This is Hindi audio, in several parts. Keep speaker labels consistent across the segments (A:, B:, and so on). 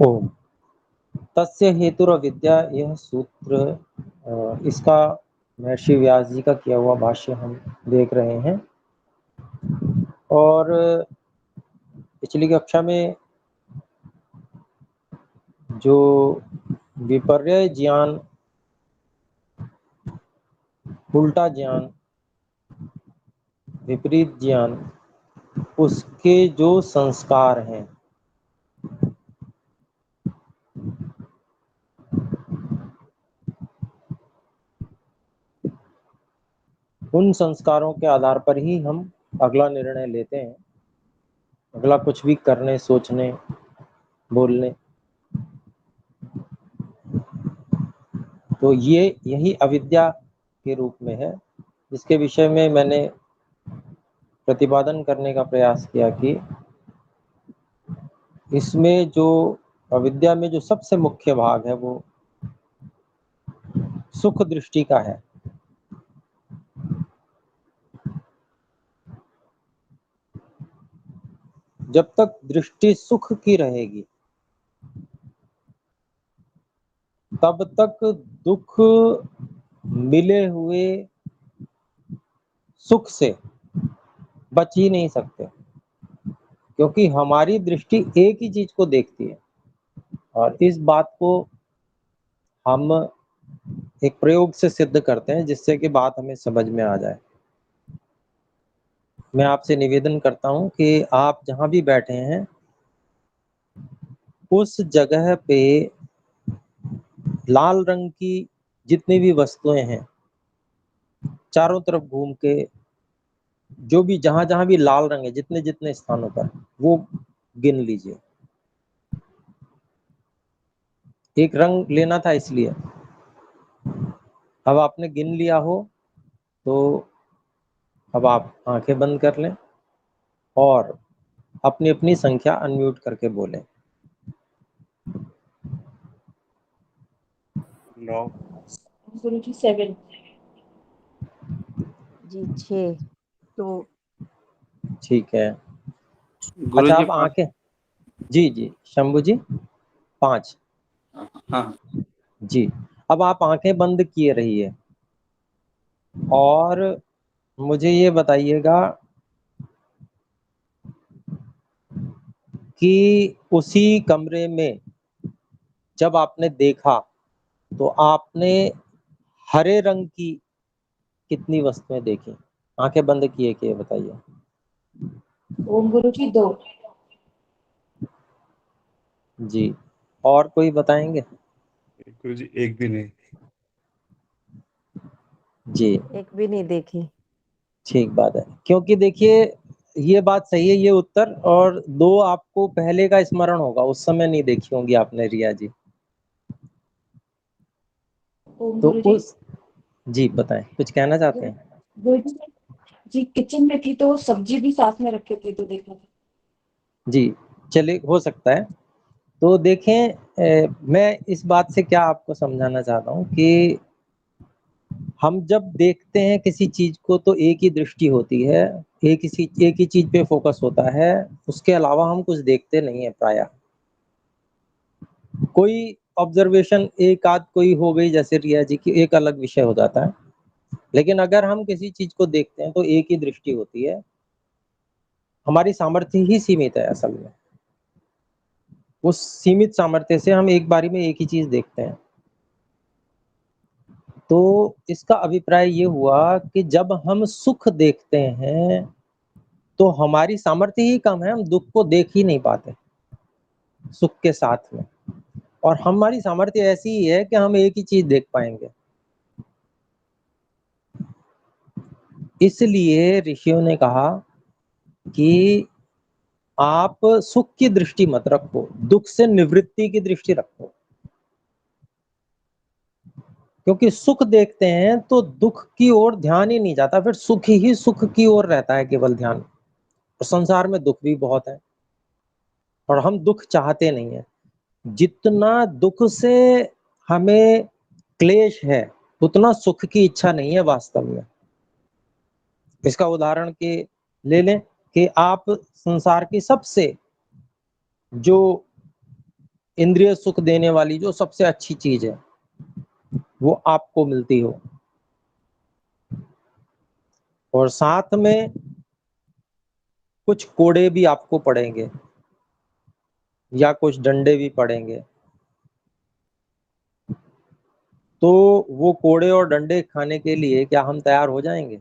A: ओम तस्य हेतुरविद्या, यह सूत्र इसका महर्षि व्यास जी का किया हुआ भाष्य हम देख रहे हैं। और पिछली कक्षा में जो विपर्य ज्ञान, उल्टा ज्ञान, विपरीत ज्ञान, उसके जो संस्कार हैं, उन संस्कारों के आधार पर ही हम अगला निर्णय लेते हैं, अगला कुछ भी करने, सोचने, बोलने। तो ये यही अविद्या के रूप में है, जिसके विषय में मैंने प्रतिपादन करने का प्रयास किया कि इसमें जो अविद्या में जो सबसे मुख्य भाग है वो सुख दृष्टि का है। जब तक दृष्टि सुख की रहेगी तब तक दुख मिले हुए सुख से बच ही नहीं सकते, क्योंकि हमारी दृष्टि एक ही चीज को देखती है। और इस बात को हम एक प्रयोग से सिद्ध करते हैं, जिससे कि बात हमें समझ में आ जाए। मैं आपसे निवेदन करता हूं कि आप जहां भी बैठे हैं उस जगह पे लाल रंग की जितनी भी वस्तुएं हैं, चारों तरफ घूम के जो भी जहां जहां भी लाल रंग है, जितने जितने स्थानों पर, वो गिन लीजिए। एक रंग लेना था इसलिए। अब आपने गिन लिया हो तो अब आप आंखें बंद कर लें और अपनी अपनी संख्या अनम्यूट करके बोलें।
B: 9
C: गुरुजी 7
D: जी 6 तो
A: ठीक है। अच्छा,
B: गुरुजी
A: आप आंखें, जी जी शंभू जी 5।
B: हाँ
A: जी, अब आप आंखें बंद किए रहिए और मुझे ये बताइएगा कि उसी कमरे में जब आपने देखा तो आपने हरे रंग की कितनी वस्तुएं देखी? आंखें बंद किए कि बताइए।
C: ओम गुरुजी 2
A: जी, और कोई बताएंगे?
B: गुरुजी एक भी नहीं।
A: जी,
D: एक भी नहीं देखी।
A: ठीक बात है, क्योंकि देखिए ये बात सही है, ये उत्तर। और 2 आपको पहले का स्मरण होगा, उस समय नहीं देखी होंगी आपने रिया जी।
C: ओम
A: तो
C: गुरुजी
A: उस, जी बताएं, कुछ कहना चाहते हैं?
C: गुरुजी जी किचन में थी तो सब्जी भी साथ में रखे थे तो देखा था।
A: जी, चलिए, हो सकता है। तो देखें, मैं इस बात से क्या आपको समझाना चाहता हूँ कि हम जब देखते हैं किसी चीज को तो एक ही दृष्टि होती है, एक ही चीज पे फोकस होता है, उसके अलावा हम कुछ देखते नहीं है प्रायः। कोई ऑब्जर्वेशन एक आध कोई हो गई जैसे रिया जी की, एक अलग विषय हो जाता है, लेकिन अगर हम किसी चीज को देखते हैं तो एक ही दृष्टि होती है। हमारी सामर्थ्य ही सीमित है असल में, उस सीमित सामर्थ्य से हम एक बारी में एक ही चीज देखते हैं। तो इसका अभिप्राय ये हुआ कि जब हम सुख देखते हैं तो हमारी सामर्थ्य ही कम है, हम दुख को देख ही नहीं पाते सुख के साथ में। और हमारी सामर्थ्य ऐसी ही है कि हम एक ही चीज देख पाएंगे। इसलिए ऋषियों ने कहा कि आप सुख की दृष्टि मत रखो, दुख से निवृत्ति की दृष्टि रखो। क्योंकि सुख देखते हैं तो दुख की ओर ध्यान ही नहीं जाता, फिर सुख ही सुख की ओर रहता है केवल ध्यान। और संसार में दुख भी बहुत है और हम दुख चाहते नहीं है। जितना दुख से हमें क्लेश है उतना सुख की इच्छा नहीं है वास्तव में। इसका उदाहरण के ले लें कि आप संसार की सबसे जो इंद्रिय सुख देने वाली जो सबसे अच्छी चीज है वो आपको मिलती हो, और साथ में कुछ कोड़े भी आपको पड़ेंगे या कुछ डंडे भी पड़ेंगे, तो वो कोड़े और डंडे खाने के लिए क्या हम तैयार हो जाएंगे?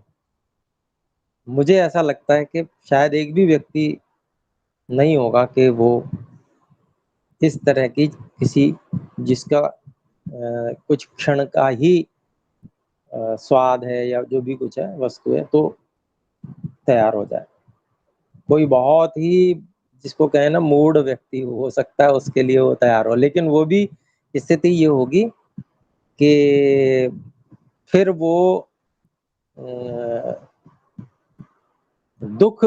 A: मुझे ऐसा लगता है कि शायद एक भी व्यक्ति नहीं होगा कि वो इस तरह की किसी जिसका कुछ क्षण का ही स्वाद है या जो भी कुछ है वस्तु है तो तैयार हो जाए। कोई बहुत ही जिसको कहे ना मूड व्यक्ति हो सकता है उसके लिए वो तैयार हो, लेकिन वो भी स्थिति ये होगी कि फिर वो दुख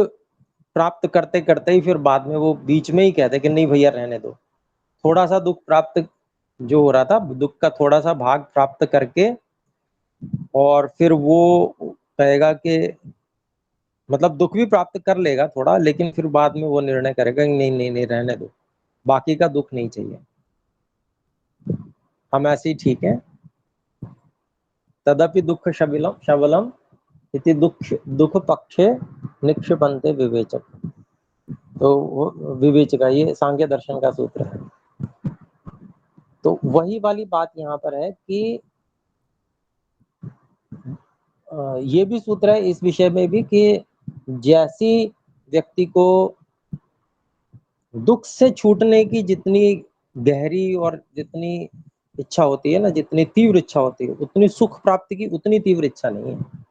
A: प्राप्त करते करते ही फिर बाद में वो बीच में ही कहते कि नहीं भैया रहने दो। थोड़ा सा दुख प्राप्त जो हो रहा था, दुख का थोड़ा सा भाग प्राप्त करके और फिर वो कहेगा कि मतलब दुख भी प्राप्त कर लेगा थोड़ा, लेकिन फिर बाद में वो निर्णय करेगा कि नहीं नहीं नहीं रहने दो, बाकी का दुख नहीं चाहिए, हम ऐसे ही ठीक है। तदपि दुख शबलम शबलम इति दुख पक्षे निक्षिपन्ते विवेचक। तो वो विवेचका, ये सांख्य दर्शन का सूत्र है। तो वही वाली बात यहाँ पर है कि ये भी सूत्र है इस विषय में भी कि जैसी व्यक्ति को दुख से छूटने की जितनी गहरी और जितनी इच्छा होती है ना, जितनी तीव्र इच्छा होती है, उतनी सुख प्राप्ति की उतनी तीव्र इच्छा नहीं है।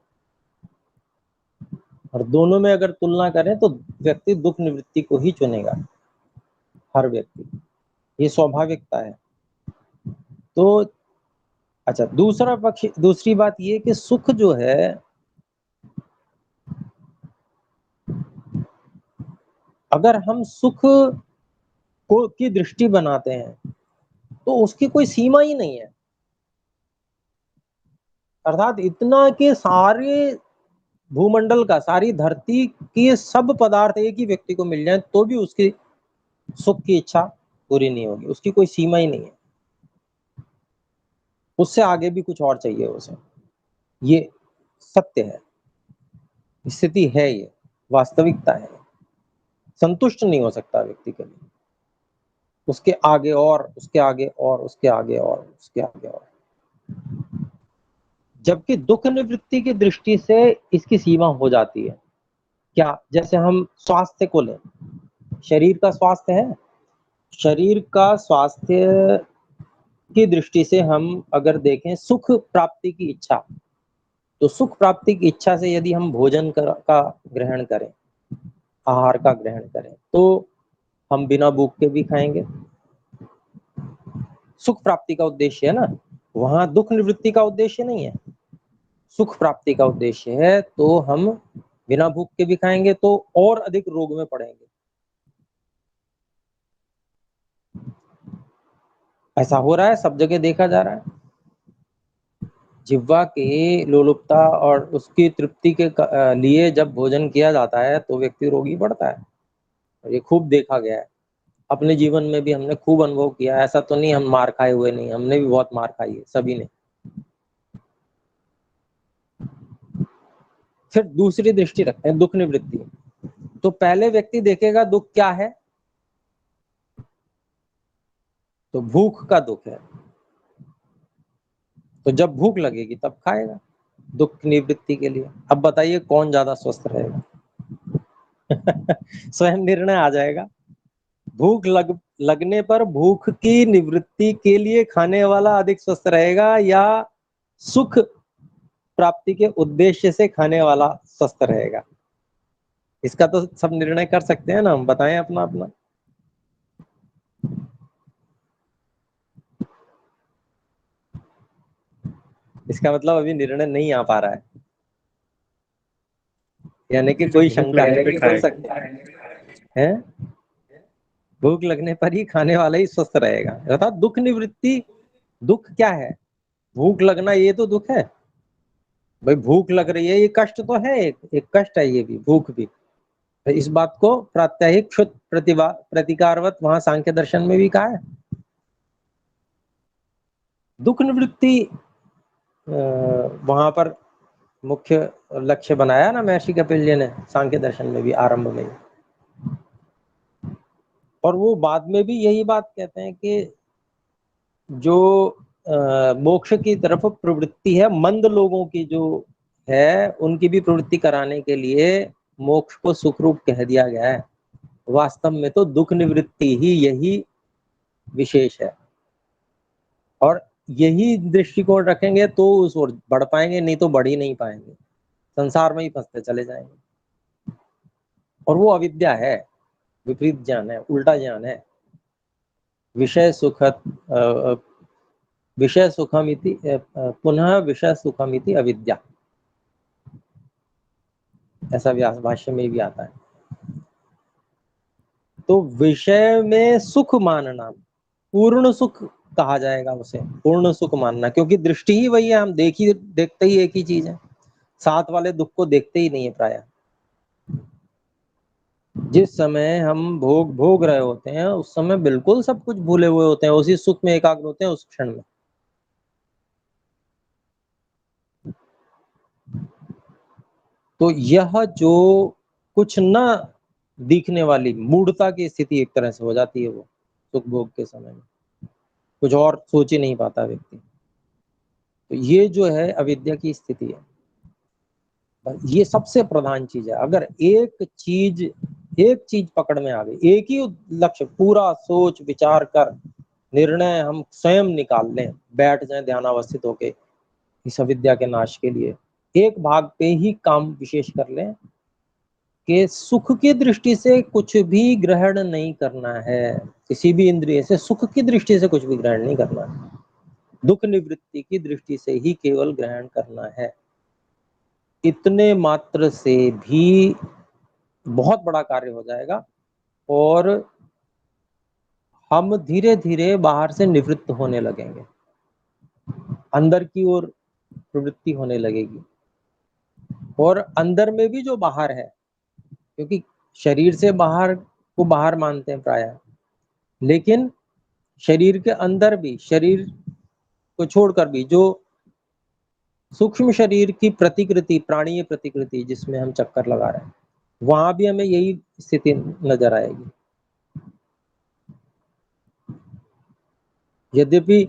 A: और दोनों में अगर तुलना करें तो व्यक्ति दुख निवृत्ति को ही चुनेगा, हर व्यक्ति, ये स्वाभाविकता है। तो अच्छा, दूसरा पक्ष, दूसरी बात ये कि सुख जो है अगर हम सुख को की दृष्टि बनाते हैं तो उसकी कोई सीमा ही नहीं है। अर्थात इतना कि सारे भूमंडल का, सारी धरती के सब पदार्थ एक ही व्यक्ति को मिल जाए तो भी उसकी सुख की इच्छा पूरी नहीं होगी, उसकी कोई सीमा ही नहीं है, उससे आगे भी कुछ और चाहिए उसे। ये सत्य है, स्थिति है, ये वास्तविकता है। संतुष्ट नहीं हो सकता व्यक्ति कभी, उसके आगे और उसके आगे और उसके आगे और उसके आगे और। जबकि दुख निवृत्ति की दृष्टि से इसकी सीमा हो जाती है। क्या? जैसे हम स्वास्थ्य को लें, शरीर का स्वास्थ्य है, शरीर का स्वास्थ्य की दृष्टि से हम अगर देखें सुख प्राप्ति की इच्छा, तो सुख प्राप्ति की इच्छा से यदि हम भोजन का ग्रहण करें, आहार का ग्रहण करें, तो हम बिना भूख के भी खाएंगे। सुख प्राप्ति का उद्देश्य है ना, वहां दुख निवृत्ति का उद्देश्य नहीं है, सुख प्राप्ति का उद्देश्य है, तो हम बिना भूख के भी खाएंगे तो और अधिक रोग में पड़ेंगे। ऐसा हो रहा है, सब जगह देखा जा रहा है। जिह्वा की लोलुपता और उसकी तृप्ति के लिए जब भोजन किया जाता है तो व्यक्ति रोगी पड़ता है। ये खूब देखा गया है, अपने जीवन में भी हमने खूब अनुभव किया। ऐसा तो नहीं हम मार खाए हुए नहीं, हमने भी बहुत मार खाई है, सभी ने। फिर दूसरी दृष्टि रखते हैं दुख निवृत्ति। तो पहले व्यक्ति देखेगा दुख क्या है, तो भूख का दुख है, तो जब भूख लगेगी तब खाएगा दुख निवृत्ति के लिए। अब बताइए कौन ज्यादा स्वस्थ रहेगा? स्वयं निर्णय आ जाएगा। भूख लगने पर भूख की निवृत्ति के लिए खाने वाला अधिक स्वस्थ रहेगा या सुख प्राप्ति के उद्देश्य से खाने वाला स्वस्थ रहेगा? इसका तो सब निर्णय कर सकते हैं ना, हम बताएं अपना अपना। इसका मतलब अभी निर्णय नहीं आ पा रहा है, यानी कि कोई शंका है कि हो सकता है भूख लगने पर ही खाने वाला ही स्वस्थ रहेगा। अर्थात दुख निवृत्ति, दुख क्या है? भूख लगना, ये तो दुख है भाई। भूख लग रही है, ये कष्ट तो है, एक कष्ट है ये भी, भूख भी। इस बात को प्रात्यहिक क्षुत प्रतिकारवत वहां सांख्य दर्शन में भी कहा है दुख निवृत्ति वहां पर मुख्य लक्ष्य बनाया ना महर्षि कपिल ने सांख्य दर्शन में भी आरंभ में। और वो बाद में भी यही बात कहते हैं कि जो मोक्ष की तरफ प्रवृत्ति है मंद लोगों की जो है, उनकी भी प्रवृत्ति कराने के लिए मोक्ष को सुख रूप कह दिया गया है। वास्तव में तो दुख निवृत्ति ही यही विशेष है, और यही दृष्टिकोण रखेंगे तो उस ओर बढ़ पाएंगे, नहीं तो बढ़ ही नहीं पाएंगे, संसार में ही फंसते चले जाएंगे। और वो अविद्या है, विपरीत ज्ञान है, उल्टा ज्ञान है। विषय सुखमिति पुनः विषय सुखमिति अविद्या, ऐसा व्यास भाष्य में भी आता है। तो विषय में सुख मानना पूर्ण सुख कहा जाएगा, उसे पूर्ण सुख मानना, क्योंकि दृष्टि ही वही है। हम देखते ही एक ही चीज है, साथ वाले दुख को देखते ही नहीं है प्रायः। जिस समय हम भोग रहे होते हैं उस समय बिल्कुल सब कुछ भूले हुए होते हैं, उसी सुख में एकाग्र होते हैं उस क्षण में। तो यह जो कुछ न दिखने वाली मूढ़ता की स्थिति एक तरह से हो जाती है वो सुख भोग के समय में, कुछ और सोच ही नहीं पाता व्यक्ति। तो ये जो है अविद्या की स्थिति है, ये सबसे प्रधान चीज है। अगर एक चीज पकड़ में आ गई, एक ही लक्ष्य पूरा सोच विचार कर निर्णय हम स्वयं निकाल लें, बैठ जाएं ध्यानावस्थित होके इस अविद्या के नाश के लिए, एक भाग पे ही काम विशेष कर लें कि सुख की दृष्टि से कुछ भी ग्रहण नहीं करना है, किसी भी इंद्रिय से सुख की दृष्टि से कुछ भी ग्रहण नहीं करना है, दुख निवृत्ति की दृष्टि से ही केवल ग्रहण करना है। इतने मात्र से भी बहुत बड़ा कार्य हो जाएगा और हम धीरे धीरे बाहर से निवृत्त होने लगेंगे, अंदर की ओर प्रवृत्ति होने लगेगी। और अंदर में भी जो बाहर है, क्योंकि शरीर से बाहर को बाहर मानते हैं प्रायः, लेकिन शरीर के अंदर भी, शरीर को छोड़कर भी जो सूक्ष्म शरीर की प्रतिकृति, प्राणीय प्रतिकृति जिसमें हम चक्कर लगा रहे हैं, वहां भी हमें यही स्थिति नजर आएगी। यद्यपि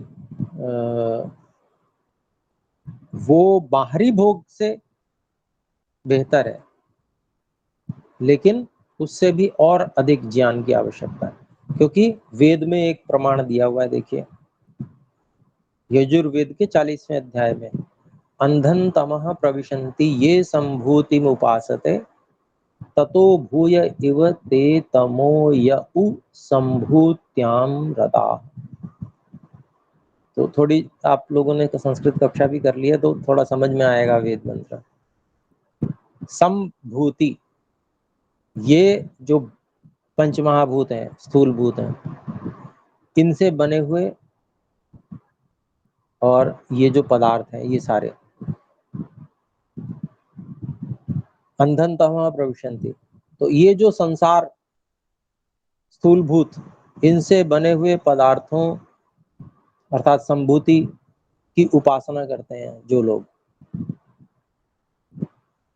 A: वो बाहरी भोग से बेहतर है, लेकिन उससे भी और अधिक ज्ञान की आवश्यकता है, क्योंकि वेद में एक प्रमाण दिया हुआ है। देखिए यजुर्वेद के 40वें अध्याय में, अंधन तमः प्रविशन्ति ये संभूतिम उपासते ततो भूय इव ते तमो यउ संभूत्याम रता। तो थोड़ी आप लोगों ने संस्कृत कक्षा भी कर ली है तो थोड़ा समझ में आएगा वेद मंत्र। संभूति, ये जो पंचमहाभूत हैं, स्थूल भूत हैं, इनसे बने हुए और ये जो पदार्थ हैं ये सारे अंधनतः प्रविशन्ति, तो ये जो संसार स्थूल भूत, इनसे बने हुए पदार्थों अर्थात संभूति की उपासना करते हैं जो लोग,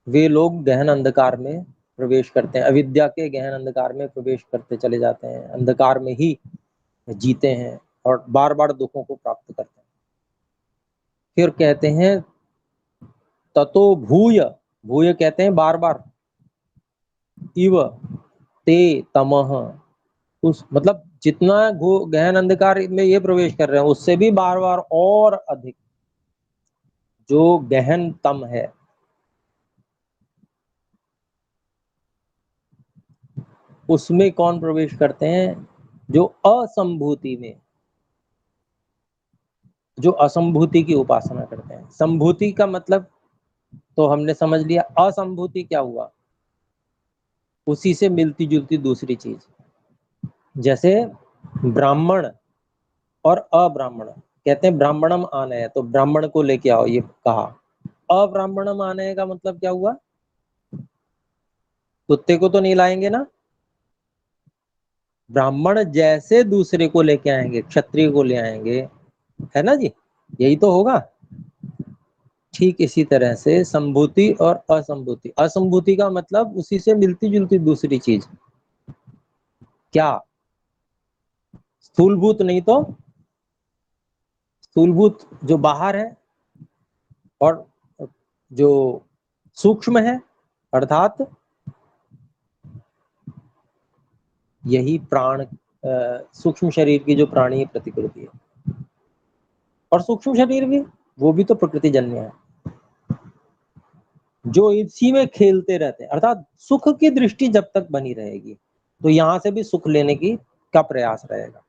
A: वे लोग गहन अंधकार में प्रवेश करते हैं, अविद्या के गहन अंधकार में प्रवेश करते चले जाते हैं, अंधकार में ही जीते हैं और बार बार दुखों को प्राप्त करते हैं। फिर कहते हैं ततो भूय, भूय कहते हैं बार बार, इव ते तमः, उस मतलब जितना गहन अंधकार में ये प्रवेश कर रहे हैं उससे भी बार बार और अधिक जो गहन तम है, उसमें कौन प्रवेश करते हैं? जो असंभूति में, जो असंभूति की उपासना करते हैं। संभूति का मतलब तो हमने समझ लिया, असंभूति क्या हुआ? उसी से मिलती जुलती दूसरी चीज, जैसे ब्राह्मण और अब्राह्मण, कहते हैं ब्राह्मणम आने, तो ब्राह्मण को लेके आओ ये कहा। अब्राह्मणम आने का मतलब क्या हुआ? कुत्ते को तो नहीं लाएंगे ना, ब्राह्मण जैसे दूसरे को लेके आएंगे, क्षत्रिय को ले आएंगे, है ना जी। यही तो होगा। ठीक इसी तरह से संभूति और असंभूति, असंभूति का मतलब उसी से मिलती जुलती दूसरी चीज, क्या? स्थूलभूत नहीं तो स्थूलभूत जो बाहर है, और जो सूक्ष्म है अर्थात यही प्राण, सूक्ष्म शरीर की जो प्राणी प्रतिकृति है, और सूक्ष्म शरीर भी, वो भी तो प्रकृति जन्य है, जो इसी में खेलते रहते हैं। अर्थात सुख की दृष्टि जब तक बनी रहेगी तो यहां से भी सुख लेने की का प्रयास रहेगा,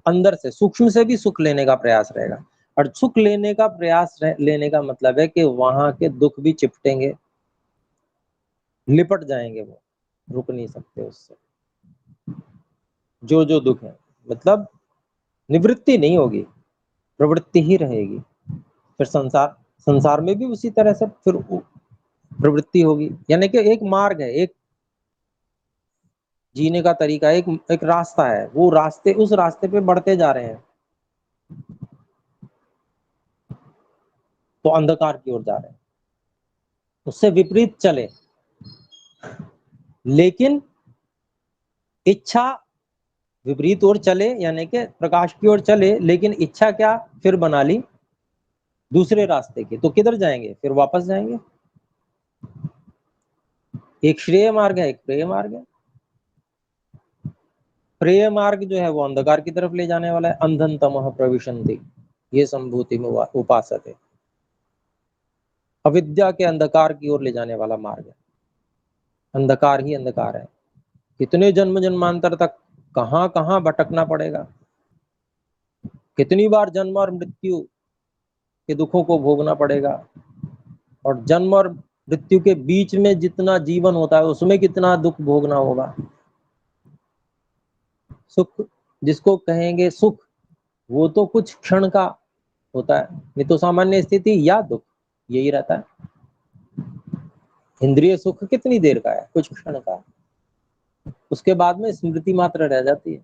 A: अंदर से सूक्ष्म से भी सुख लेने का प्रयास रहेगा। और सुख लेने का प्रयास लेने का मतलब है कि वहां के दुख भी चिपटेंगे, लिपट जाएंगे, वो रुक नहीं सकते उससे। जो दुख है, मतलब निवृत्ति नहीं होगी, प्रवृत्ति ही रहेगी। फिर संसार में भी उसी तरह से फिर प्रवृत्ति होगी, यानी कि एक मार्ग है, एक जीने का तरीका, एक रास्ता है, वो रास्ते, उस रास्ते पे बढ़ते जा रहे हैं तो अंधकार की ओर जा रहे हैं, उससे विपरीत चले, लेकिन इच्छा विपरीत ओर चले, यानी कि प्रकाश की ओर चले, लेकिन इच्छा क्या फिर बना ली दूसरे रास्ते की, तो किधर जाएंगे? फिर वापस जाएंगे। एक श्रेय मार्ग है, एक प्रेय मार्ग है। प्रेय मार्ग जो है वो अंधकार की तरफ ले जाने वाला है, अंधन तमः प्रविशन्ति, ये संभूति में उपासते, अविद्या के अंधकार की ओर ले जाने वाला मार्ग है। अंधकार ही अंधकार है, कितने जन्म जन्मांतर तक कहां कहां भटकना पड़ेगा, कितनी बार जन्म और मृत्यु के दुखों को भोगना पड़ेगा, और जन्म और मृत्यु के बीच में जितना जीवन होता है उसमें कितना दुख भोगना होगा। सुख जिसको कहेंगे सुख, वो तो कुछ क्षण का होता है, नहीं तो सामान्य स्थिति या दुख यही रहता है। इंद्रिय सुख कितनी देर का है? कुछ क्षण का, उसके बाद में स्मृति मात्र रह जाती है,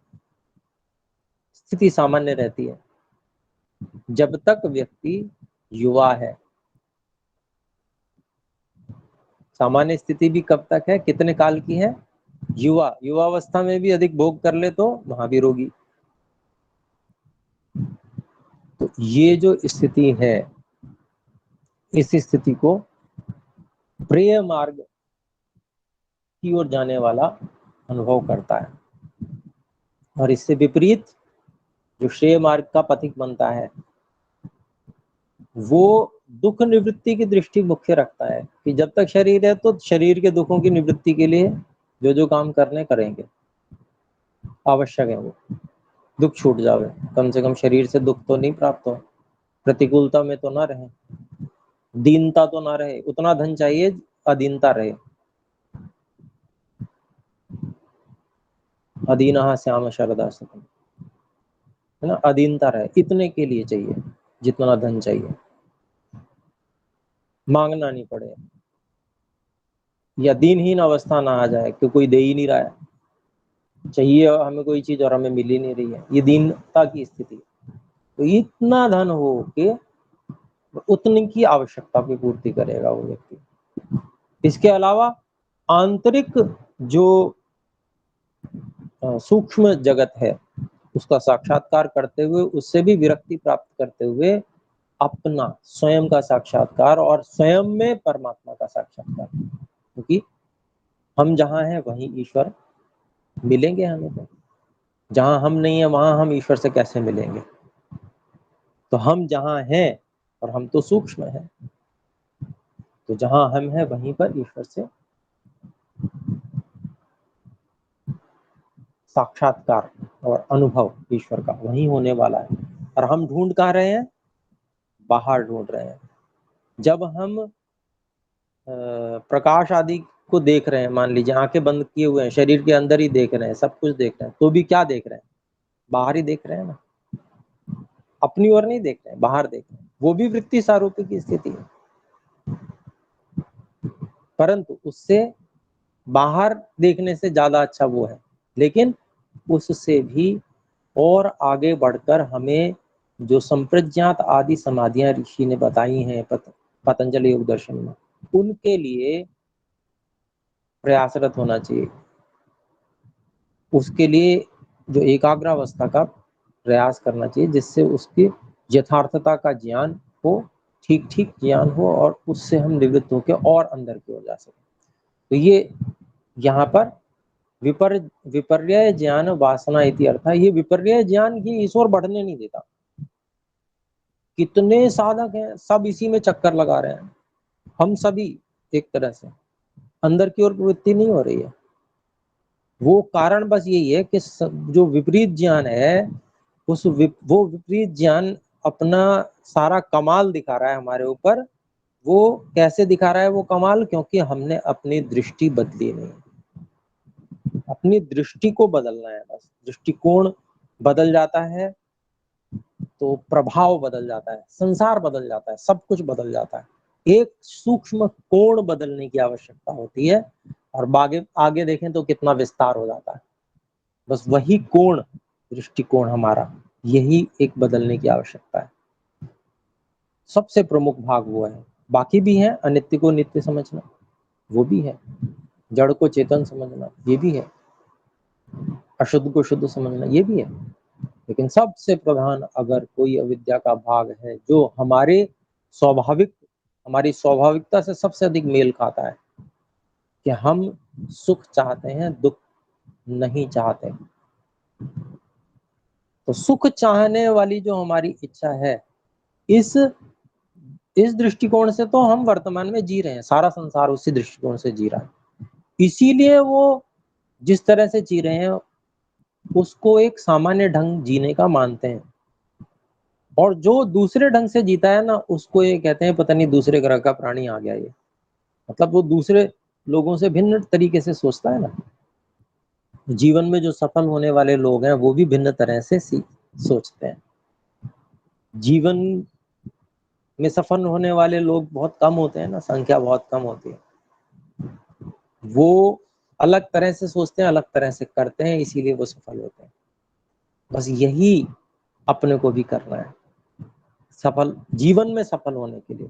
A: स्थिति सामान्य रहती है जब तक व्यक्ति युवा है। सामान्य स्थिति भी कब तक है, कितने काल की है? युवावस्था में भी अधिक भोग कर ले तो वहां भी रोगी। तो ये जो स्थिति है, इस स्थिति को प्रेय मार्ग की ओर जाने वाला अनुभव करता है, और इससे विपरीत जो श्रेय मार्ग का पथिक बनता है वो दुख निवृत्ति की दृष्टि मुख्य रखता है कि जब तक शरीर है तो शरीर के दुखों की निवृत्ति के लिए जो काम करने करेंगे, आवश्यक है वो, दुख छूट जावे, कम से कम शरीर से दुख तो नहीं प्राप्त हो, प्रतिकूलता में तो ना रहे, दीनता तो ना रहे, उतना धन चाहिए अधीनता रहे। अधीनः श्याम शरदा सुखम, है ना, अधीनता रहे, इतने के लिए चाहिए जितना धन चाहिए, मांगना नहीं पड़े, या दीनहीन अवस्था ना आ जाए कि कोई दे ही नहीं रहा है, चाहिए हमें कोई चीज और हमें मिल ही नहीं रही है, ये दीनता की स्थिति। तो इतना धन हो कि उतनी की आवश्यकता की पूर्ति करेगा वो व्यक्ति। इसके अलावा आंतरिक जो सूक्ष्म जगत है उसका साक्षात्कार करते हुए, उससे भी विरक्ति प्राप्त करते हुए अपना स्वयं का साक्षात्कार और स्वयं में परमात्मा का साक्षात्कार, क्योंकि हम जहां हैं वहीं ईश्वर मिलेंगे हमें, तो जहां हम नहीं है वहां हम ईश्वर से कैसे मिलेंगे? तो हम जहां हैं, और हम तो सूक्ष्म हैं, तो जहां हम हैं वहीं पर ईश्वर से साक्षात्कार और अनुभव ईश्वर का वहीं होने वाला है। और हम ढूंढ कहाँ रहे हैं? बाहर ढूंढ रहे हैं। जब हम प्रकाश आदि को देख रहे हैं, मान लीजिए आंखें बंद किए हुए हैं, शरीर के अंदर ही देख रहे हैं, सब कुछ देख रहे हैं, तो भी क्या देख रहे हैं? बाहर ही देख रहे हैं ना, अपनी ओर नहीं देख रहे हैं, बाहर देख रहे हैं। वो भी वृत्ति सारूप्य की स्थिति है, परंतु उससे बाहर देखने से ज्यादा अच्छा वो है, लेकिन उससे भी और आगे बढ़कर हमें जो संप्रज्ञात आदि समाधियां ऋषि ने बताई हैं पतंजलि योग दर्शन में, उनके लिए प्रयासरत होना चाहिए। उसके लिए जो एकाग्रावस्था का प्रयास करना चाहिए, जिससे उसकी यथार्थता का ज्ञान हो, ठीक ठीक ज्ञान हो, और उससे हम निवृत्त होकर और अंदर की ओर जा सके। तो ये यहाँ पर विपर्य ज्ञान वासना इति अर्थ है। ये विपर्य ज्ञान ही ईश्वर बढ़ने नहीं देता। कितने साधक हैं, सब इसी में चक्कर लगा रहे हैं। हम सभी एक तरह से अंदर की ओर प्रवृत्ति नहीं हो रही है। वो कारण बस यही है कि जो विपरीत ज्ञान है, वो विपरीत ज्ञान अपना सारा कमाल दिखा रहा है हमारे ऊपर। वो कैसे दिखा रहा है वो कमाल? क्योंकि हमने अपनी दृष्टि बदली नहीं। अपनी दृष्टि को बदलना है बस। दृष्टिकोण बदल जाता है तो प्रभाव बदल जाता है, संसार बदल जाता है, सब कुछ बदल जाता है। एक सूक्ष्म कोण बदलने की आवश्यकता होती है, और आगे देखें तो कितना विस्तार हो जाता है। बस वही कोण, दृष्टिकोण हमारा, यही एक बदलने की आवश्यकता है। सबसे प्रमुख भाग वो है। बाकी भी है, अनित्य को नित्य समझना, वो भी है। जड़ को चेतन समझना, ये भी है। अशुद्ध को शुद्ध समझना, ये भी है। लेकिन सबसे प्रधान अगर कोई अविद्या का भाग है जो हमारी स्वाभाविकता से सबसे अधिक मेल खाता है, कि हम सुख चाहते हैं, दुख नहीं चाहते। तो सुख चाहने वाली जो हमारी इच्छा है, इस दृष्टिकोण से तो हम वर्तमान में जी रहे हैं। सारा संसार उसी दृष्टिकोण से जी रहा है। इसीलिए वो जिस तरह से जी रहे हैं उसको एक सामान्य ढंग जीने का मानते हैं, और जो दूसरे ढंग से जीता है ना, उसको ये कहते हैं पता नहीं दूसरे ग्रह का प्राणी आ गया ये। मतलब वो दूसरे लोगों से भिन्न तरीके से सोचता है ना। जीवन में जो सफल होने वाले लोग हैं वो भी भिन्न तरह से सोचते हैं। जीवन में सफल होने वाले लोग बहुत कम होते हैं ना, संख्या बहुत कम होती है। वो अलग तरह से सोचते हैं, अलग तरह से करते हैं, इसीलिए वो सफल होते हैं। बस यही अपने को भी करना है सफल जीवन में सफल होने के लिए।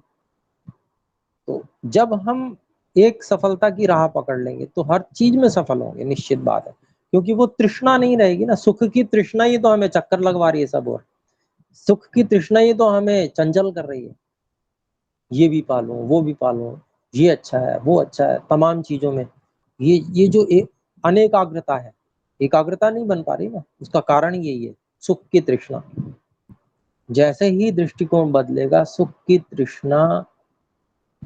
A: तो जब हम एक सफलता की राह पकड़ लेंगे तो हर चीज में सफल होंगे, निश्चित बात है। क्योंकि वो तृष्णा नहीं रहेगी ना। सुख की तृष्णा ही तो हमें चक्कर लगवा रही है सब, और सुख की तृष्णा ही तो हमें चंचल कर रही है। ये भी पालो, वो भी पालो, ये अच्छा है, वो अच्छा है, तमाम चीजों में ये जो अनेकाग्रता है, एकाग्रता नहीं बन पा रही ना, उसका कारण यही है, सुख की तृष्णा। जैसे ही दृष्टिकोण बदलेगा, सुख की तृष्णा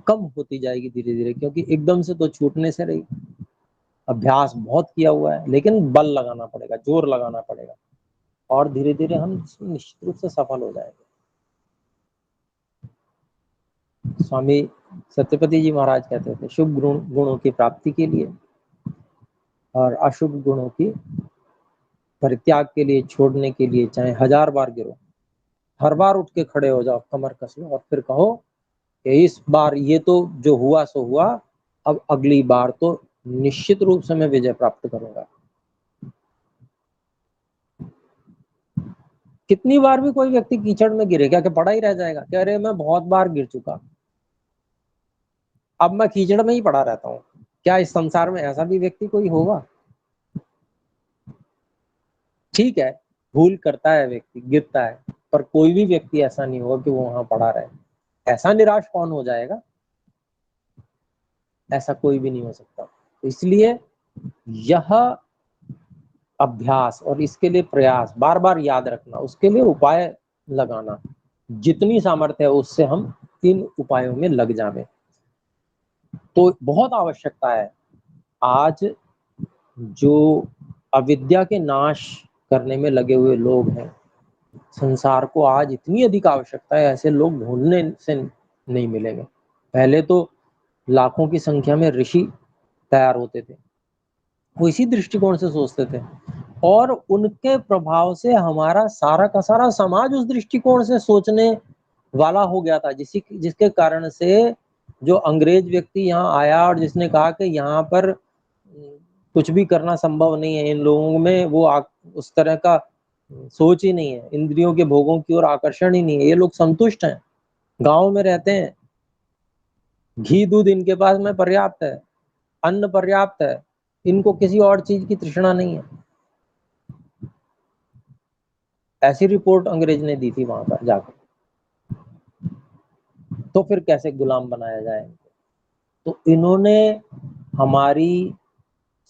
A: कम होती जाएगी धीरे धीरे, क्योंकि एकदम से तो छूटने से रही। अभ्यास बहुत किया हुआ है, लेकिन बल लगाना पड़ेगा, जोर लगाना पड़ेगा, और धीरे धीरे हम निश्चित रूप से सफल हो जाएंगे। स्वामी सत्यपति जी महाराज कहते थे, शुभ गुणों की प्राप्ति के लिए और अशुभ गुणों की परित्याग के लिए, छोड़ने के लिए, चाहे 1000 बार गिरो, हर बार उठ के खड़े हो जाओ, कमर कस लो, और फिर कहो कि इस बार ये तो जो हुआ सो हुआ, अब अगली बार तो निश्चित रूप से मैं विजय प्राप्त करूंगा। कितनी बार भी कोई व्यक्ति कीचड़ में गिरेगा, क्या पड़ा ही रह जाएगा? क्या अरे मैं बहुत बार गिर चुका, अब मैं कीचड़ में ही पड़ा रहता हूँ? क्या इस संसार में ऐसा भी व्यक्ति कोई होगा? ठीक है, भूल करता है व्यक्ति, गिरता है, पर कोई भी व्यक्ति ऐसा नहीं होगा कि वो वहां पड़ा रहे। ऐसा निराश कौन हो जाएगा? ऐसा कोई भी नहीं हो सकता। इसलिए यह अभ्यास और इसके लिए प्रयास, बार बार याद रखना, उसके लिए उपाय लगाना, जितनी सामर्थ्य है उससे हम इन उपायों में लग जावे। तो बहुत आवश्यकता है। आज जो अविद्या के नाश करने में लगे हुए लोग हैं, संसार को आज इतनी अधिक आवश्यकता है, ऐसे लोग ढूंढने से नहीं मिलेंगे। पहले तो लाखों की संख्या में ऋषि तैयार होते थे, वो इसी दृष्टिकोण से सोचते थे, और उनके प्रभाव से हमारा सारा का सारा समाज उस दृष्टिकोण से सोचने वाला हो गया था, जिसके कारण से जो अंग्रेज व्यक्ति यहाँ आया और जिसने कहा कि यहाँ पर कुछ भी करना संभव नहीं है, इन लोगों में वो उस तरह का सोच ही नहीं है, इंद्रियों के भोगों की ओर आकर्षण ही नहीं है। ये लोग संतुष्ट हैं, गांव में रहते हैं, घी दूध इनके पास में पर्याप्त है, अन्न पर्याप्त है, इनको किसी और चीज की तृष्णा नहीं है। ऐसी रिपोर्ट अंग्रेज ने दी थी वहां पर जाकर। तो फिर कैसे गुलाम बनाया जाए इनको? तो इन्होंने हमारी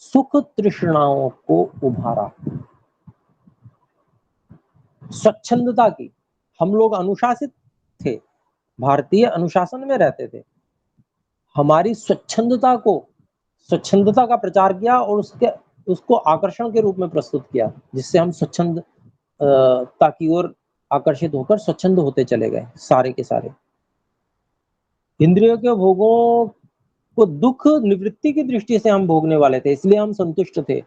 A: सुख तृष्णाओं को उभारा, स्वच्छंदता की। हम लोग अनुशासित थे, भारतीय अनुशासन में रहते थे। हमारी स्वच्छंदता स्वच्छंदता का प्रचार किया और उसको आकर्षण के रूप में प्रस्तुत किया, जिससे हम स्वच्छंद की ओर आकर्षित होकर स्वच्छंद होते चले गए सारे के सारे। इंद्रियों के भोगों को दुख निवृत्ति की दृष्टि से हम भोगने वाले थे, इसलिए हम संतुष्ट थे।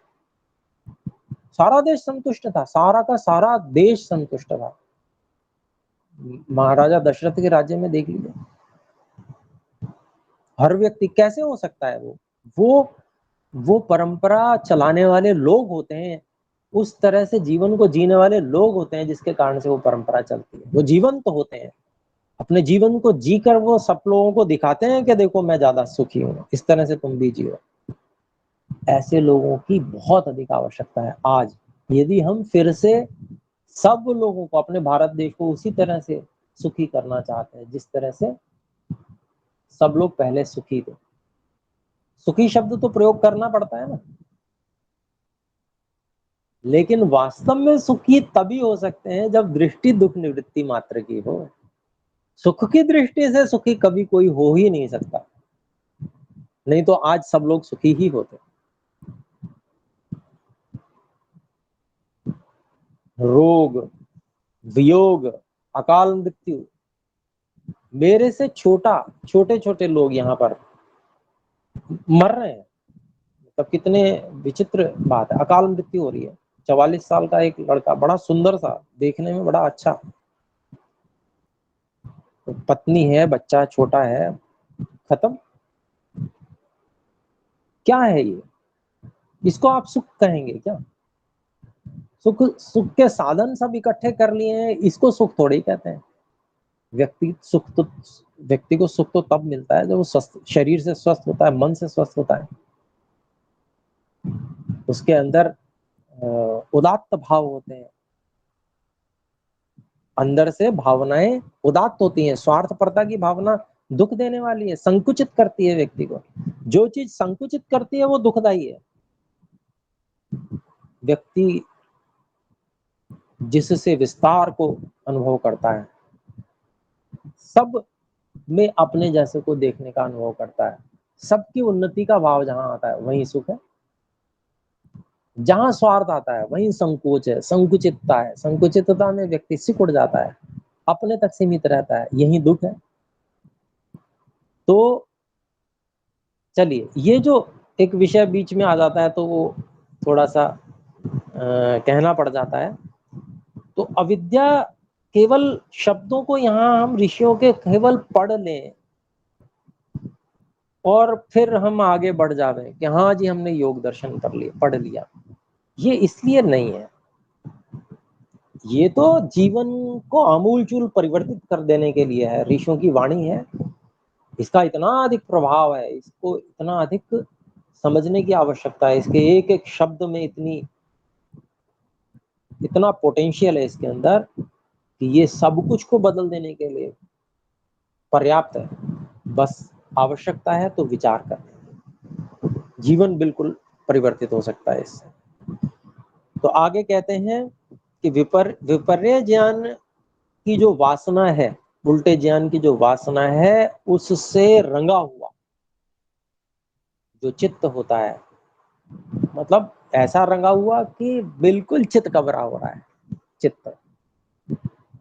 A: सारा देश संतुष्ट था, सारा का सारा देश संतुष्ट था। महाराजा दशरथ के राज्य में देख लीजिए, हर व्यक्ति कैसे हो सकता है? वो परंपरा चलाने वाले लोग होते हैं, उस तरह से जीवन को जीने वाले लोग होते हैं, जिसके कारण से वो परंपरा चलती है। वो जीवंत होते हैं, अपने जीवन को जीकर वो सब लोगों को दिखाते हैं कि देखो मैं ज्यादा सुखी हूँ, इस तरह से तुम भी जियो। ऐसे लोगों की बहुत अधिक आवश्यकता है आज। यदि हम फिर से सब लोगों को, अपने भारत देश को उसी तरह से सुखी करना चाहते हैं जिस तरह से सब लोग पहले सुखी थे। सुखी शब्द तो प्रयोग करना पड़ता है ना, लेकिन वास्तव में सुखी तभी हो सकते हैं जब दृष्टि दुख निवृत्ति मात्र की हो। सुख की दृष्टि से सुखी कभी कोई हो ही नहीं सकता, नहीं तो आज सब लोग सुखी ही होते। रोग, वियोग, अकाल मृत्यु, मेरे से छोटे छोटे लोग यहाँ पर मर रहे हैं। मतलब कितने विचित्र बात है, अकाल मृत्यु हो रही है। 44 साल का एक लड़का, बड़ा सुंदर सा, देखने में बड़ा अच्छा, पत्नी है, बच्चा छोटा है, खत्म। क्या है ये? इसको आप सुख कहेंगे क्या? सुख के साधन सब इकट्ठे कर लिए हैं, इसको सुख थोड़े ही कहते हैं। व्यक्ति को सुख तो तब मिलता है जब वो स्वस्थ, शरीर से स्वस्थ होता है, मन से स्वस्थ होता है, उसके अंदर उदात्त भाव होते हैं, अंदर से भावनाएं उदात्त होती हैं। स्वार्थपरता की भावना दुख देने वाली है, संकुचित करती है व्यक्ति को। जो चीज संकुचित करती है वो दुखदाई है। व्यक्ति जिससे विस्तार को अनुभव करता है, सब में अपने जैसे को देखने का अनुभव करता है, सबकी उन्नति का भाव जहां आता है वहीं सुख है। जहां स्वार्थ आता है वहीं संकोच है, संकुचितता है। संकुचितता में व्यक्ति सिकुड़ जाता है, अपने तक सीमित रहता है, यही दुख है। तो चलिए, ये जो एक विषय बीच में आ जाता है तो वो थोड़ा सा कहना पड़ जाता है। तो अविद्या, केवल शब्दों को यहाँ हम ऋषियों के केवल पढ़ लें और फिर हम आगे बढ़ जावे कि हाँ जी हमने योग दर्शन कर लिया, पढ़ लिया, ये इसलिए नहीं है। ये तो जीवन को आमूलचूल परिवर्तित कर देने के लिए है, ऋषियों की वाणी है। इसका इतना अधिक प्रभाव है, इसको इतना अधिक समझने की आवश्यकता है। इसके एक एक शब्द में इतना पोटेंशियल है इसके अंदर कि ये सब कुछ को बदल देने के लिए पर्याप्त है। बस आवश्यकता है तो विचार करने, जीवन बिल्कुल परिवर्तित हो सकता है इससे। तो आगे कहते हैं कि विपर्य ज्ञान की जो वासना है, उल्टे ज्ञान की जो वासना है, उससे रंगा हुआ जो चित्त होता है, मतलब ऐसा रंगा हुआ कि बिल्कुल चित्त घबरा हो रहा है। चित्त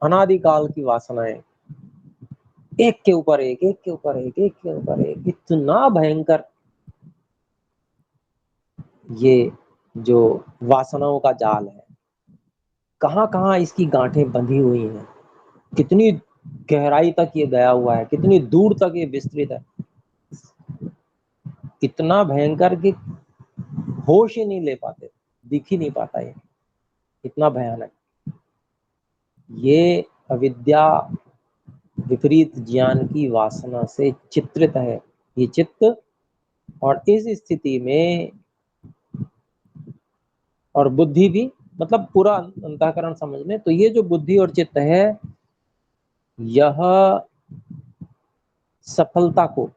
A: अनादिकाल की वासनाएं, एक के ऊपर एक, एक के ऊपर एक, एक के ऊपर एक, इतना भयंकर ये जो वासनाओं का जाल है, कहां कहां इसकी गांठें बंधी हुई हैं, कितनी गहराई तक ये गया हुआ है, कितनी दूर तक ये विस्तृत है। इतना भयंकर कि होश ही नहीं ले पाते, दिख ही नहीं पाता, ये इतना भयानक। ये अविद्या विपरीत ज्ञान की वासना से चित्रित है, ये चित्त। और इस स्थिति में और बुद्धि भी, मतलब पूरा अंतःकरण समझ में, तो ये जो बुद्धि और चित्त है, यह सफलता को,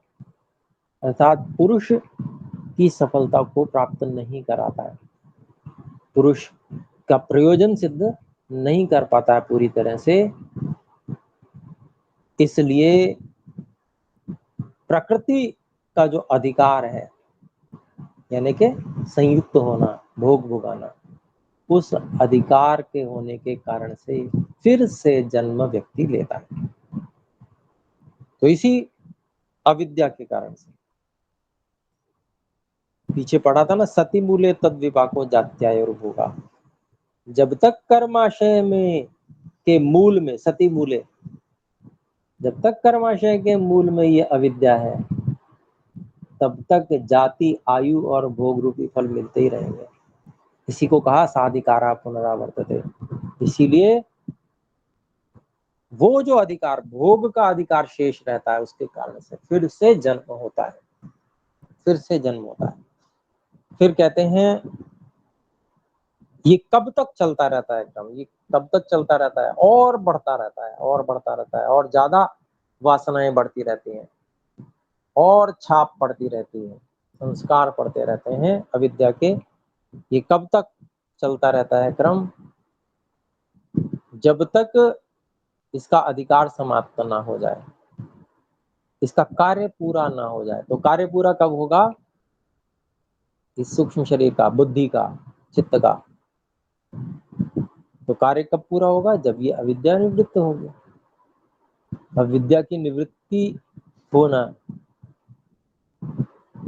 A: अर्थात पुरुष की सफलता को प्राप्त नहीं कराता है, पुरुष का प्रयोजन सिद्ध नहीं कर पाता है पूरी तरह से। इसलिए प्रकृति का जो अधिकार है, यानी कि संयुक्त होना, भोग भोगाना, उस अधिकार के होने के कारण से फिर से जन्म व्यक्ति लेता है। तो इसी अविद्या के कारण से, पीछे पढ़ा था ना, सती मूले तद विपाको जात्यायुर्भोगा। जब तक कर्माशय में के मूल में, सती मूले, जब तक कर्माशय के मूल में ये अविद्या है, तब तक जाति, आयु और भोग रूपी फल मिलते ही रहेंगे। इसी को कहा साधिकारा पुनरावर्तते। इसीलिए वो जो अधिकार, भोग का अधिकार शेष रहता है, उसके कारण से फिर से जन्म होता है, फिर से जन्म होता है। फिर कहते हैं ये कब तक चलता रहता है क्रम, ये कब तक चलता रहता है, और बढ़ता रहता है, और बढ़ता रहता है, और ज्यादा वासनाएं बढ़ती रहती हैं, और छाप पड़ती रहती है, संस्कार पड़ते रहते हैं अविद्या के। ये कब तक चलता रहता है क्रम? जब तक इसका अधिकार समाप्त ना हो जाए, इसका कार्य पूरा ना हो जाए। तो कार्य पूरा कब होगा? इस सूक्ष्म शरीर का, बुद्धि का, चित्त का। तो कार्य कब पूरा होगा? जब ये अविद्या निवृत्त होगी। अविद्या की निवृत्ति होना,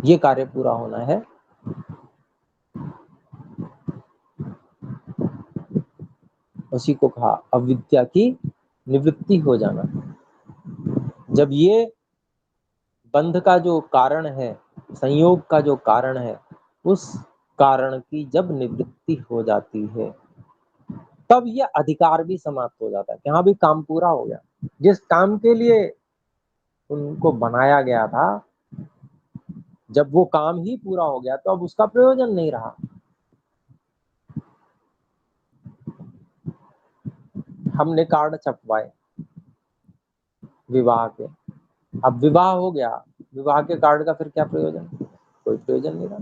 A: ये कार्य पूरा होना है। उसी को कहा अविद्या की निवृत्ति हो जाना। जब ये बंध का जो कारण है, संयोग का जो कारण है, उस कारण की जब निवृत्ति हो जाती है, तब ये अधिकार भी समाप्त हो जाता है कि हाँ भी काम पूरा हो गया। जिस काम के लिए उनको बनाया गया था, जब वो काम ही पूरा हो गया, तो अब उसका प्रयोजन नहीं रहा। हमने कार्ड छपवाए विवाह के, अब विवाह हो गया, विवाह के कार्ड का फिर क्या प्रयोजन? कोई प्रयोजन नहीं रहा।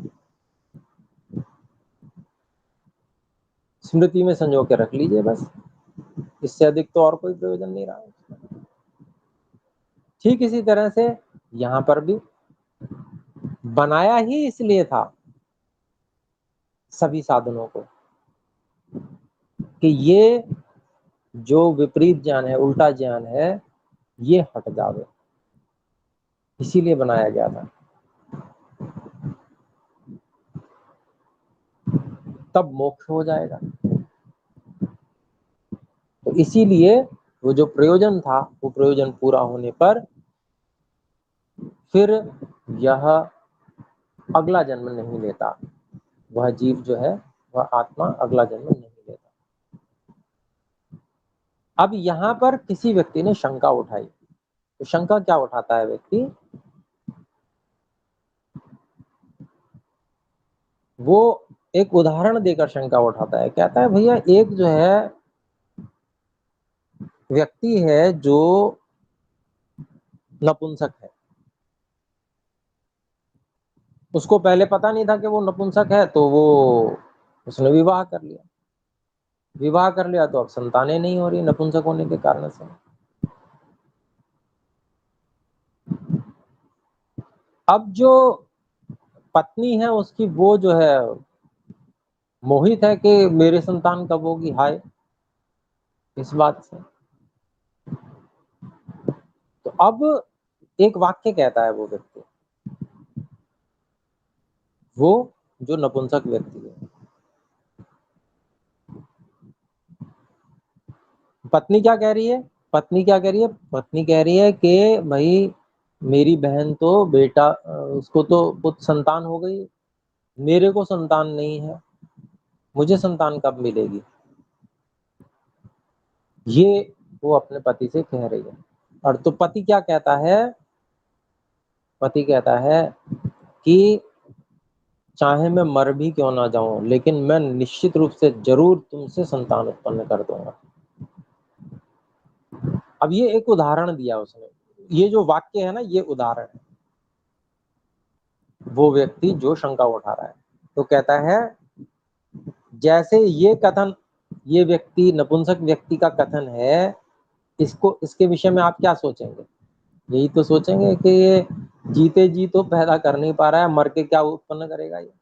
A: स्मृति में संजो के रख लीजिए बस, इससे अधिक तो और कोई प्रयोजन नहीं रहा। ठीक इसी तरह से यहां पर भी बनाया ही इसलिए था सभी साधनों को, कि ये जो विपरीत ज्ञान है, उल्टा ज्ञान है, ये हट जावे, इसीलिए बनाया गया था। तब मोक्ष हो जाएगा। तो इसीलिए वो जो प्रयोजन था, वो प्रयोजन पूरा होने पर फिर यह अगला जन्म नहीं लेता। वह जीव जो है, वह आत्मा अगला जन्म नहीं लेता। अब यहां पर किसी व्यक्ति ने शंका उठाई, तो शंका क्या उठाता है व्यक्ति? वो एक उदाहरण देकर शंका उठाता है। कहता है भैया, एक जो है व्यक्ति है जो नपुंसक है, उसको पहले पता नहीं था कि वो नपुंसक है, तो वो उसने विवाह कर लिया। विवाह कर लिया तो अब संतानें नहीं हो रही नपुंसक होने के कारण से। अब जो पत्नी है उसकी, वो जो है मोहित है कि मेरे संतान कब होगी, हाय, इस बात से। तो अब एक वाक्य कहता है वो व्यक्ति, वो जो नपुंसक व्यक्ति है। पत्नी क्या कह रही है? पत्नी क्या कह रही है? पत्नी कह रही है कि भाई मेरी बहन तो बेटा, उसको तो पुत्र संतान हो गई, मेरे को संतान नहीं है, मुझे संतान कब मिलेगी? ये वो अपने पति से कह रही है। और तो पति क्या कहता है? पति कहता है कि चाहे मैं मर भी क्यों ना जाऊं, लेकिन मैं निश्चित रूप से जरूर तुमसे संतान उत्पन्न कर दूंगा। अब ये एक उदाहरण दिया उसने, ये जो वाक्य है ना, ये उदाहरण है। वो व्यक्ति जो शंका उठा रहा है तो कहता है, जैसे ये कथन, ये व्यक्ति नपुंसक व्यक्ति का कथन है, इसको, इसके विषय में आप क्या सोचेंगे? यही तो सोचेंगे कि ये जीते जी तो पैदा कर नहीं पा रहा है, मर के क्या उत्पन्न करेगा ये।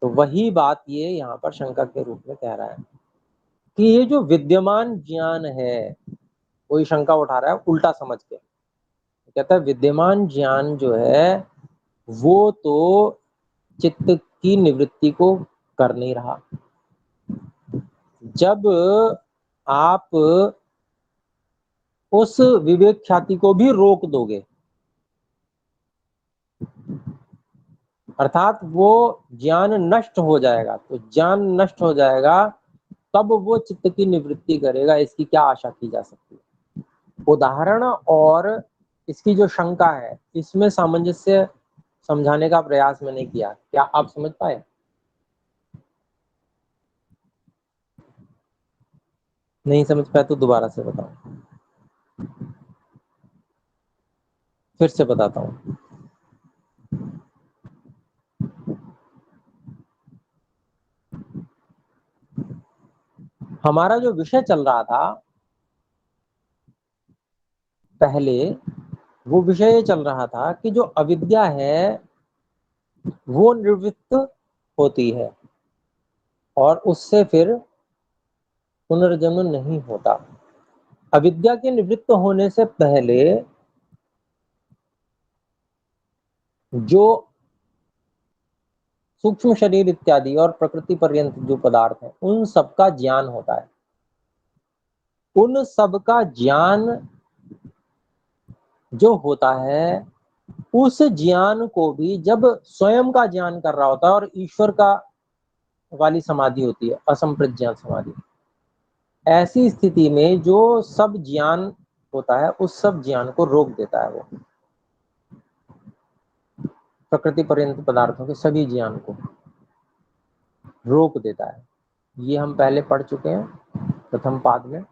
A: तो वही बात ये यहाँ पर शंका के रूप में कह रहा है कि ये जो विद्यमान ज्ञान है, कोई शंका उठा रहा है उल्टा समझ के, कहता है विद्यमान ज्ञान जो है वो तो चित्त की निवृत्ति को कर नहीं रहा। जब आप उस विवेक ख्याति को भी रोक दोगे, अर्थात वो ज्ञान नष्ट हो जाएगा, तो ज्ञान नष्ट हो जाएगा तब वो चित्त की निवृत्ति करेगा, इसकी क्या आशा की जा सकती है। उदाहरण और इसकी जो शंका है, इसमें सामंजस्य समझाने का प्रयास मैंने किया। क्या आप समझ पाए? नहीं समझ पाए तो दोबारा से बताओ, फिर से बताता हूँ। हमारा जो विषय चल रहा था पहले, वो विषय ये चल रहा था कि जो अविद्या है वो निवृत्त होती है और उससे फिर पुनर्जन्म नहीं होता। अविद्या के निवृत्त होने से पहले जो सूक्ष्म शरीर इत्यादि और प्रकृति पर्यंत जो पदार्थ हैं, उन सबका ज्ञान होता है। उन सबका ज्ञान जो होता है, उस ज्ञान को भी जब स्वयं का ज्ञान कर रहा होता है और ईश्वर का वाली समाधि होती है, असंप्रज्ञात समाधि, ऐसी स्थिति में जो सब ज्ञान होता है उस सब ज्ञान को रोक देता है। वो प्रकृति पर्यंत पदार्थों के सभी ज्ञान को रोक देता है। ये हम पहले पढ़ चुके हैं प्रथम पाद में,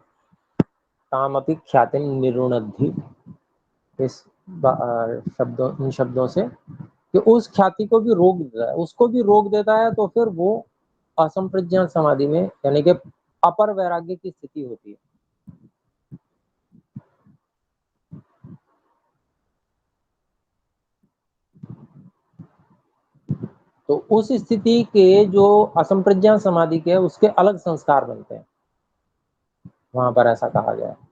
A: कामपि ख्याति निरुणद्धि, इस शब्दों, इन शब्दों से कि उस ख्याति को भी रोक देता है, उसको भी रोक देता है, तो फिर वो असंप्रज्ञात समाधि में, यानी कि अपर वैराग्य की स्थिति होती है। तो उस स्थिति के जो असंप्रज्ञात समाधि के, उसके अलग संस्कार बनते हैं, वहां पर ऐसा कहा गया है।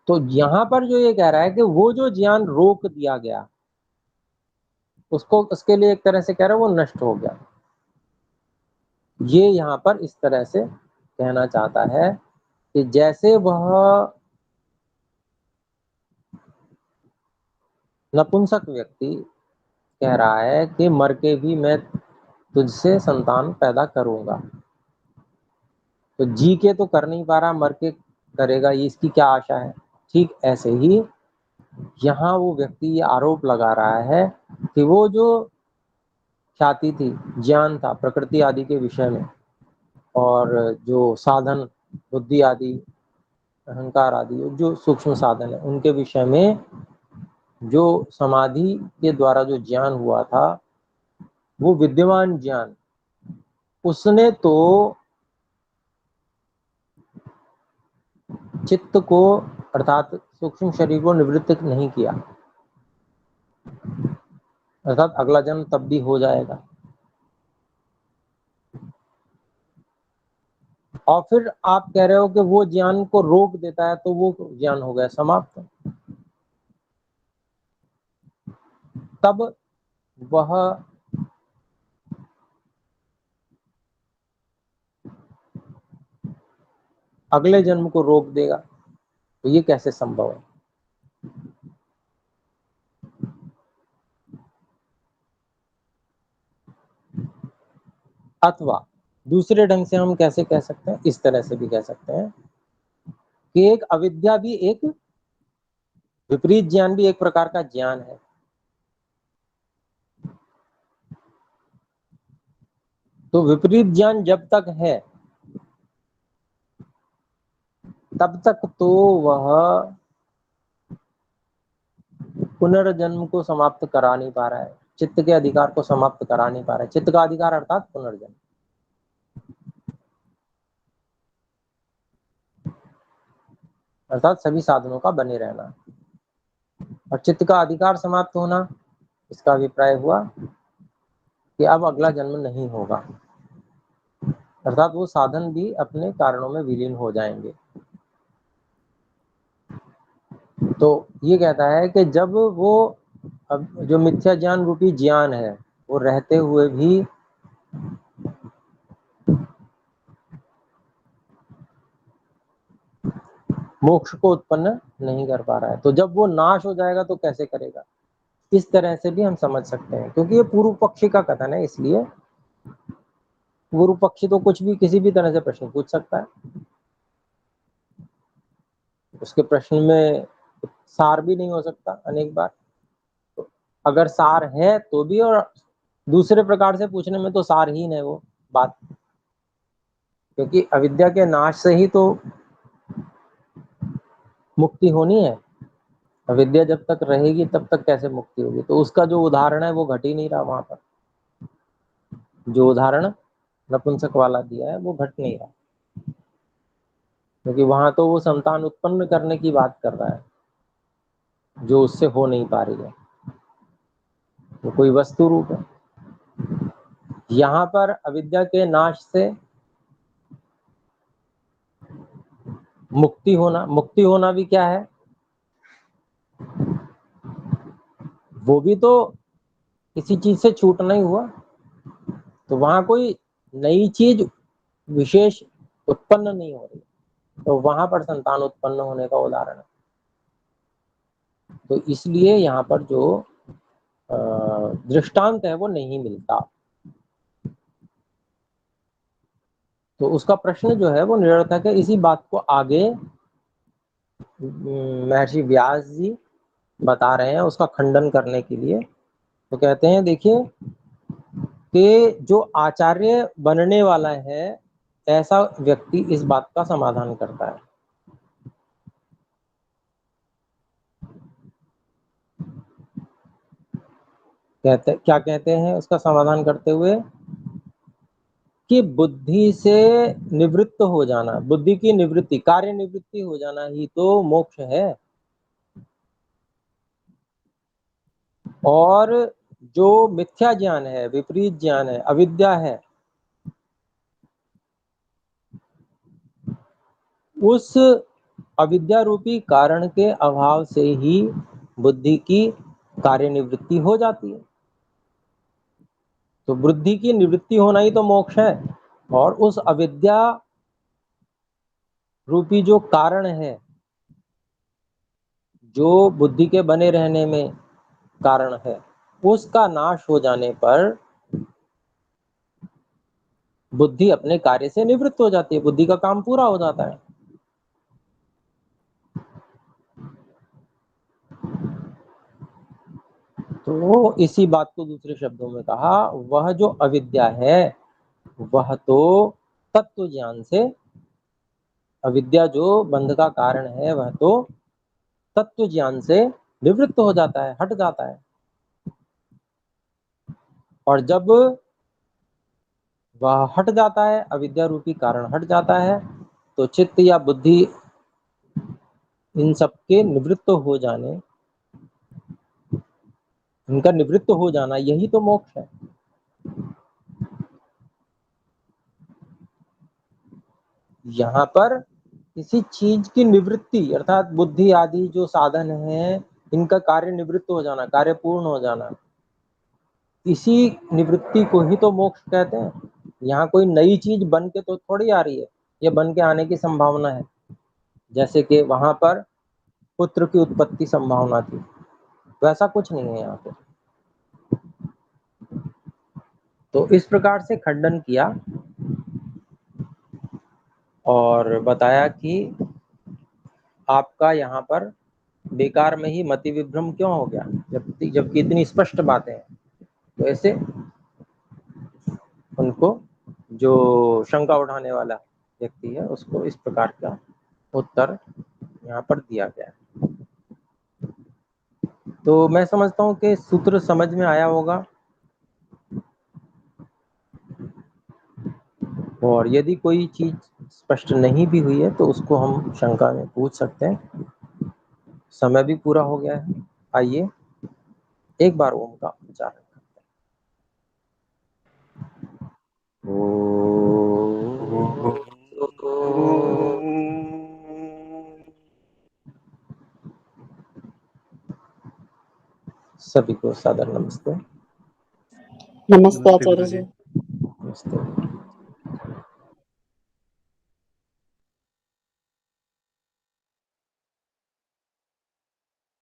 A: तो यहां पर जो ये कह रहा है कि वो जो ज्ञान रोक दिया गया, उसको, उसके लिए एक तरह से कह रहा है वो नष्ट हो गया। ये यहाँ पर इस तरह से कहना चाहता है कि जैसे वह नपुंसक व्यक्ति कह रहा है कि मर के भी मैं तुझसे संतान पैदा करूंगा, तो जी के तो कर नहीं पा रहा, मर के करेगा, ये इसकी क्या आशा है। ठीक ऐसे ही यहाँ वो व्यक्ति ये आरोप लगा रहा है कि वो जो ख्याति थी, ज्ञान था प्रकृति आदि के विषय में, और जो साधन बुद्धि आदि, अहंकार आदि जो सूक्ष्म साधन है, उनके विषय में जो समाधि के द्वारा जो ज्ञान हुआ था, वो विद्यमान ज्ञान, उसने तो चित्त को, अर्थात सूक्ष्म शरीर को निवृत्त नहीं किया, अर्थात अगला जन्म तब भी हो जाएगा। और फिर आप कह रहे हो कि वो ज्ञान को रोक देता है, तो वो ज्ञान हो गया समाप्त। तब वह अगले जन्म को रोक देगा, तो ये कैसे संभव है? अथवा दूसरे ढंग से हम कैसे कह सकते हैं, इस तरह से भी कह सकते हैं कि एक अविद्या भी एक विपरीत ज्ञान भी एक प्रकार का ज्ञान है। तो विपरीत ज्ञान जब तक है तब तक तो वह पुनर्जन्म को समाप्त करा नहीं पा रहा है, चित्त के अधिकार को समाप्त करा नहीं पा रहा है। चित्त का अधिकार अर्थात पुनर्जन्म, अर्थात सभी साधनों का बने रहना। और चित्त का अधिकार समाप्त होना, इसका अभिप्राय हुआ कि अब अगला जन्म नहीं होगा, अर्थात वो साधन भी अपने कारणों में विलीन हो जाएंगे। तो ये कहता है कि जब वो अब जो मिथ्या ज्ञान रूपी ज्ञान है वो रहते हुए भी मोक्ष को उत्पन्न नहीं कर पा रहा है, तो जब वो नाश हो जाएगा तो कैसे करेगा, इस तरह से भी हम समझ सकते हैं। क्योंकि ये पूर्व पक्षी का कथन है, इसलिए पूर्व पक्षी तो कुछ भी किसी भी तरह से प्रश्न पूछ सकता है। उसके प्रश्न में सार भी नहीं हो सकता अनेक बार, तो अगर सार है तो भी, और दूसरे प्रकार से पूछने में तो सारहीन है वो बात, क्योंकि अविद्या के नाश से ही तो मुक्ति होनी है। अविद्या जब तक रहेगी तब तक कैसे मुक्ति होगी। तो उसका जो उदाहरण है वो घट ही नहीं रहा वहां पर, जो उदाहरण नपुंसक वाला दिया है वो घट नहीं रहा, क्योंकि वहां तो वो संतान उत्पन्न करने की बात कर रहा है जो उससे हो नहीं पा रही है, वो कोई वस्तु रूप है। यहाँ पर अविद्या के नाश से मुक्ति होना, मुक्ति होना भी क्या है, वो भी तो किसी चीज से छूटना ही हुआ। तो वहां कोई नई चीज विशेष उत्पन्न नहीं हो रही, तो वहां पर संतान उत्पन्न होने का उदाहरण है। तो इसलिए यहाँ पर जो दृष्टांत है वो नहीं मिलता। तो उसका प्रश्न जो है वो निरर्थक है। इसी बात को आगे महर्षि व्यास जी बता रहे हैं उसका खंडन करने के लिए। तो कहते हैं देखिए कि जो आचार्य बनने वाला है ऐसा व्यक्ति इस बात का समाधान करता है। क्या कहते हैं उसका समाधान करते हुए कि बुद्धि से निवृत्त हो जाना, बुद्धि की निवृत्ति, कार्य निवृत्ति हो जाना ही तो मोक्ष है। और जो मिथ्या ज्ञान है, विपरीत ज्ञान है, अविद्या है, उस अविद्या रूपी कारण के अभाव से ही बुद्धि की कार्य निवृत्ति हो जाती है। तो बुद्धि की निवृत्ति होना ही तो मोक्ष है। और उस अविद्या रूपी जो कारण है, जो बुद्धि के बने रहने में कारण है, उसका नाश हो जाने पर बुद्धि अपने कार्य से निवृत्त हो जाती है, बुद्धि का काम पूरा हो जाता है। तो इसी बात को दूसरे शब्दों में कहा, वह जो अविद्या है वह तो तत्व ज्ञान से, अविद्या जो बंध का कारण है वह तो तत्व ज्ञान से निवृत्त हो जाता है, हट जाता है। और जब वह हट जाता है, अविद्या रूपी कारण हट जाता है, तो चित्त या बुद्धि इन सबके निवृत्त हो जाने, इनका निवृत्त हो जाना यही तो मोक्ष है। यहाँ पर किसी चीज की निवृत्ति अर्थात बुद्धि आदि जो साधन है इनका कार्य निवृत्त हो जाना, कार्य पूर्ण हो जाना, इसी निवृत्ति को ही तो मोक्ष कहते हैं। यहाँ कोई नई चीज बन के तो थोड़ी आ रही है, ये बन के आने की संभावना है। जैसे कि वहां पर पुत्र की उत्पत्ति संभावना थी, वैसा कुछ नहीं है यहाँ पे। तो इस प्रकार से खंडन किया और बताया कि आपका यहाँ पर बेकार में ही मति विभ्रम क्यों हो गया, जबकि इतनी स्पष्ट बातें हैं। तो ऐसे उनको जो शंका उठाने वाला व्यक्ति है उसको इस प्रकार का उत्तर यहाँ पर दिया गया है। तो मैं समझता हूँ कि सूत्र समझ में आया होगा, और यदि कोई चीज स्पष्ट नहीं भी हुई है तो उसको हम शंका में पूछ सकते हैं। समय भी पूरा हो गया है। आइए एक बार ओम का उच्चारण करते हैं। सभी को सादर नमस्ते।
C: नमस्ते आचार्य जी।
A: नमस्ते।